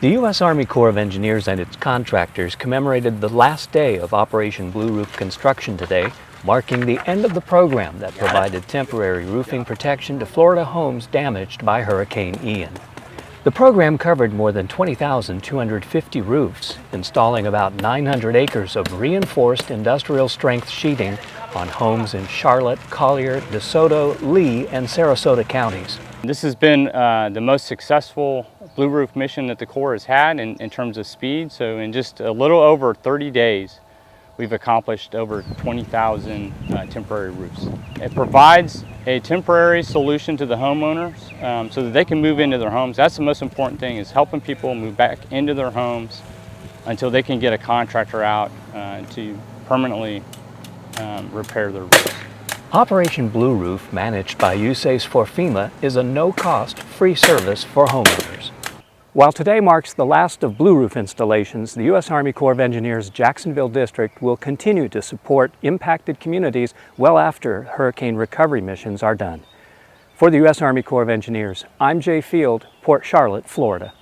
The U.S. Army Corps of Engineers and its contractors commemorated the last day of Operation Blue Roof construction today, marking the end of the program that provided temporary roofing protection to Florida homes damaged by Hurricane Ian. The program covered more than 20,250 roofs, installing about 900 acres of reinforced industrial-strength sheeting on homes in Charlotte, Collier, DeSoto, Lee, and Sarasota counties. This has been the most successful Blue Roof mission that the Corps has had in terms of speed. So in just a little over 30 days, we've accomplished over 20,000 temporary roofs. It provides a temporary solution to the homeowners so that they can move into their homes. That's the most important thing, is helping people move back into their homes until they can get a contractor out to permanently repair their roofs. Operation Blue Roof, managed by USACE for FEMA, is a no-cost, free service for homeowners. While today marks the last of Blue Roof installations, the U.S. Army Corps of Engineers Jacksonville District will continue to support impacted communities well after hurricane recovery missions are done. For the U.S. Army Corps of Engineers, I'm Jay Field, Port Charlotte, Florida.